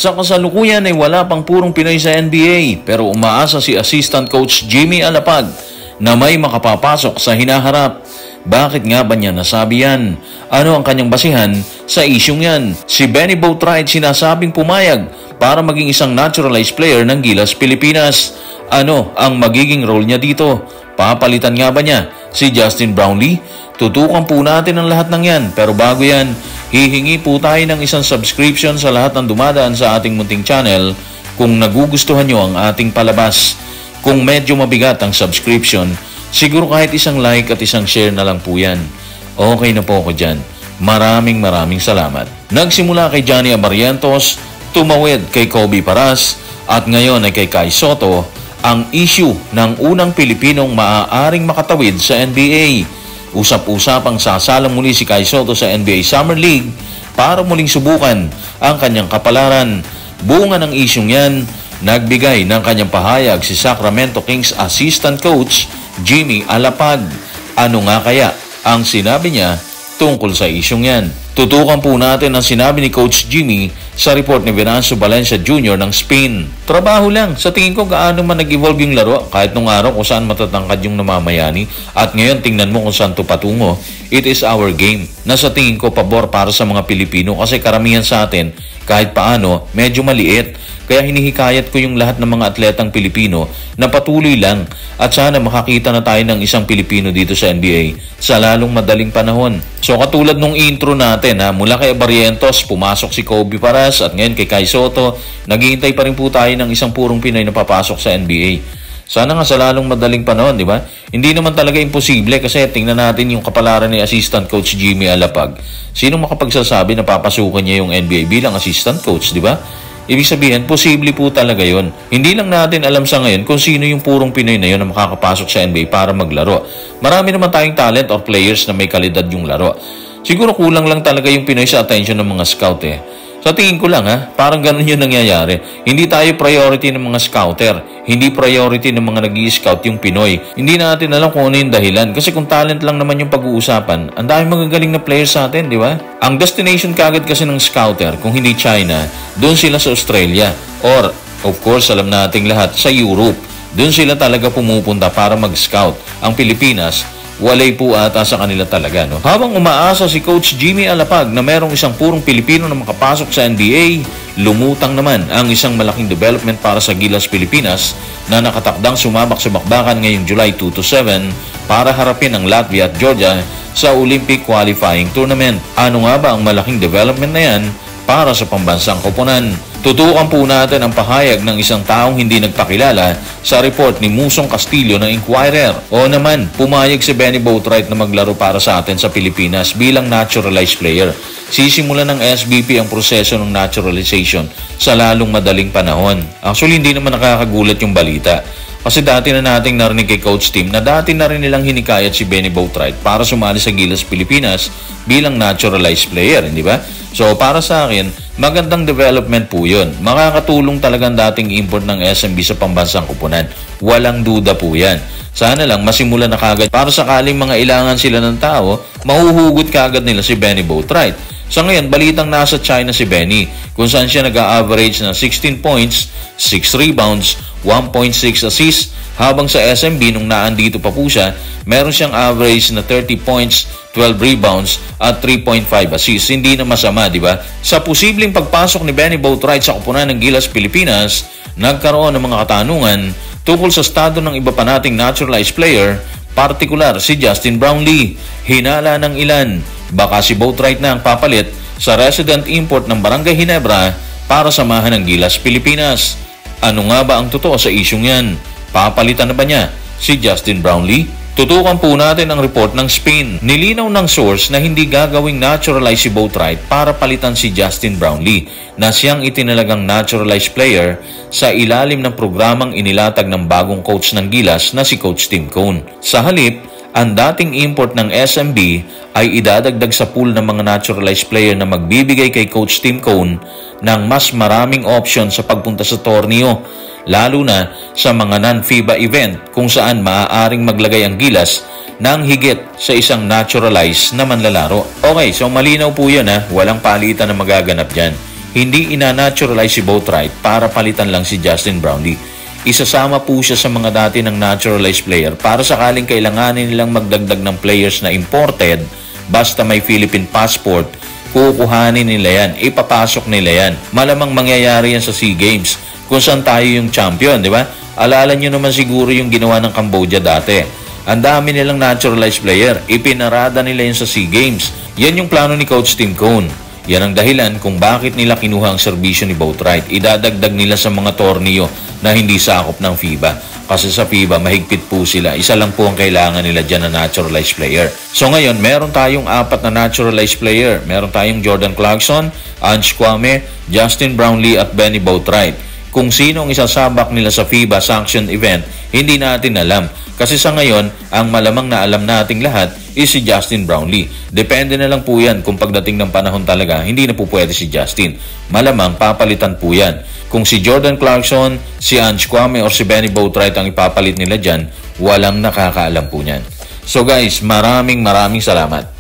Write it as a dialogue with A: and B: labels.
A: Sa kasalukuyan ay wala pang purong Pinoy sa NBA pero umaasa si Assistant Coach Jimmy Alapag na may makapapasok sa hinaharap. Bakit nga ba niya nasabi yan? Ano ang kanyang basihan sa isyong yan? Si Benny Boatwright sinasabing pumayag para maging isang naturalized player ng Gilas Pilipinas. Ano ang magiging role niya dito? Papalitan nga ba niya si Justin Brownlee? Tutukan po natin ang lahat ng yan. Pero bago yan, hihingi po tayo ng isang subscription sa lahat ng dumadaan sa ating munting channel kung nagugustuhan nyo ang ating palabas. Kung medyo mabigat ang subscription, siguro kahit isang like at isang share na lang po yan. Okay na po ako dyan. Maraming salamat. Nagsimula kay Johnny Abarrientos, tumawid kay Kobe Paras, at ngayon ay kay Kai Sotto ang issue ng unang Pilipinong maaaring makatawid sa NBA. Usap-usapang sasalang muli si Kai Sotto sa NBA Summer League para muling subukan ang kanyang kapalaran. Bunga ng isyong yan, nagbigay ng kanyang pahayag si Sacramento Kings Assistant Coach Jimmy Alapag. Ano nga kaya ang sinabi niya tungkol sa isyong yan? Tutukan po natin ang sinabi ni Coach Jimmy sa report ni Venancio Valencia Jr. ng Spain. Trabaho lang. Sa tingin ko gaano man nag-evolve yung laro kahit nung araw kung saan matatangkad yung namamayani at ngayon tingnan mo kung saan ito patungo. It is our game na sa tingin ko pabor para sa mga Pilipino kasi karamihan sa atin kahit paano medyo maliit. Kaya hinihikayat ko yung lahat ng mga atletang Pilipino na patuloy lang at sana makakita na tayo ng isang Pilipino dito sa NBA sa lalong madaling panahon. So katulad nung intro natin mula kay Abarrientos, pumasok si Kobe Paras at ngayon kay Kai Sotto, naghihintay pa rin po tayo ng isang purong Pinoy na papasok sa NBA. Sana nga sa lalong madaling panahon, di ba? Hindi naman talaga imposible kasi tingnan natin yung kapalaran ni Assistant Coach Jimmy Alapag. Sino makapagsasabi na papasukan niya yung NBA bilang Assistant Coach, di ba? Ibig sabihin, posible po talaga yon. Hindi lang natin alam sa ngayon kung sino yung purong Pinoy na yun na makakapasok sa NBA para maglaro. Marami naman tayong talent or players na may kalidad yung laro. Siguro kulang lang talaga yung Pinoy sa attention ng mga scout Sa tingin ko lang parang ganun yung nangyayari. Hindi tayo priority ng mga scouter. Hindi priority ng mga nag-i-scout yung Pinoy. Hindi natin alam kung ano yung dahilan. Kasi kung talent lang naman yung pag-uusapan, ang dami magagaling na players sa atin, di ba? Ang destination kagad kasi ng scouter, kung hindi China, doon sila sa Australia. Or, of course, alam nating lahat, sa Europe. Doon sila talaga pumupunta para mag-scout. Ang Pilipinas, walay po ata sa kanila talaga. Habang umaasa si Coach Jimmy Alapag na merong isang purong Pilipino na makapasok sa NBA, lumutang naman ang isang malaking development para sa Gilas Pilipinas na nakatakdang sumabak sa bakbakan ngayong July 2-7 para harapin ang Latvia at Georgia sa Olympic Qualifying Tournament. Ano nga ba ang malaking development na yan para sa pambansang koponan? Tutukan po natin ang pahayag ng isang taong hindi nagpakilala sa report ni Musong Castillo ng Inquirer. O naman, pumayag si Benny Boatwright na maglaro para sa atin sa Pilipinas bilang naturalized player. Sisimulan ng SBP ang proseso ng naturalization sa lalong madaling panahon. Actually, hindi naman nakakagulat yung balita. Kasi dati na nating narinig kay Coach Tim na dati na rin nilang hinikayat si Benny Boatwright para sumali sa Gilas Pilipinas bilang naturalized player, hindi ba? So para sa akin, magandang development po yun. Makakatulong talagang dating import ng SMB sa pambansang koponan. Walang duda po yan. Sana lang masimulan na kagad para sakaling mga ilangan sila ng tao, mahuhugot kagad nila si Benny Boatwright. Sa ngayon, balitang nasa China si Benny kung saan siya nag-a-average ng 16 points, 6 rebounds, 1.6 assists, habang sa SMB nung naandito pa po siya, meron siyang average na 30 points, 12 rebounds at 3.5 assists. Hindi na masama, di ba? Sa posibleng pagpasok ni Benny Boatwright sa koponan ng Gilas Pilipinas, nagkaroon ng mga katanungan tungkol sa estado ng iba pa nating naturalized player, partikular si Justin Brownlee. Hinala ng ilan, baka si Boatwright na ang papalit sa resident import ng Barangay Ginebra para samahan ng Gilas Pilipinas. Ano nga ba ang totoo sa isyong yan? Papalitan na ba niya si Justin Brownlee? Tutukan po natin ang report ng Spain. Nilinaw ng source na hindi gagawing naturalized si Boatwright para palitan si Justin Brownlee na siyang itinalagang naturalized player sa ilalim ng programang inilatag ng bagong coach ng Gilas na si Coach Tim Cone. Sa halip, ang dating import ng SMB ay idadagdag sa pool ng mga naturalized player na magbibigay kay Coach Tim Cone ng mas maraming option sa pagpunta sa torneo, lalo na sa mga non-FIBA event kung saan maaaring maglagay ang Gilas ng higit sa isang naturalized na manlalaro. Okay, so malinaw po yun walang palitan na magaganap dyan. hindi ina-naturalize si Boatwright para palitan lang si Justin Brownlee. Isasama po siya sa mga dati ng naturalized player para sakaling kailanganin nilang magdagdag ng players na imported, basta may Philippine passport, kukuhanin nila yan, ipapasok nila yan. Malamang mangyayari yan sa SEA Games kung saan tayo yung champion, di ba? Alala nyo naman siguro yung ginawa ng Cambodia dati. Ang dami nilang naturalized player, ipinarada nila yun sa SEA Games. Yan yung plano ni Coach Tim Cone. Yan ang dahilan kung bakit nila kinuha ang serbisyo ni Boatwright. Idadagdag nila sa mga torneo na hindi sakop ng FIBA. Kasi sa FIBA, mahigpit po sila. Isa lang po ang kailangan nila dyan na naturalized player. So ngayon, meron tayong 4 na naturalized player. Meron tayong Jordan Clarkson, Ange Kwame, Justin Brownlee at Benny Boatwright. Kung sino ang isasabak nila sa FIBA sanction event, hindi natin alam. Kasi sa ngayon, ang malamang na alam nating lahat is si Justin Brownlee. Depende na lang po yan kung pagdating ng panahon talaga, hindi na po pwede si Justin. Malamang papalitan po yan. Kung si Jordan Clarkson, si Ange Kwame or si Benny Boatwright ang ipapalit nila dyan, walang nakakaalam po niyan. So guys, maraming salamat.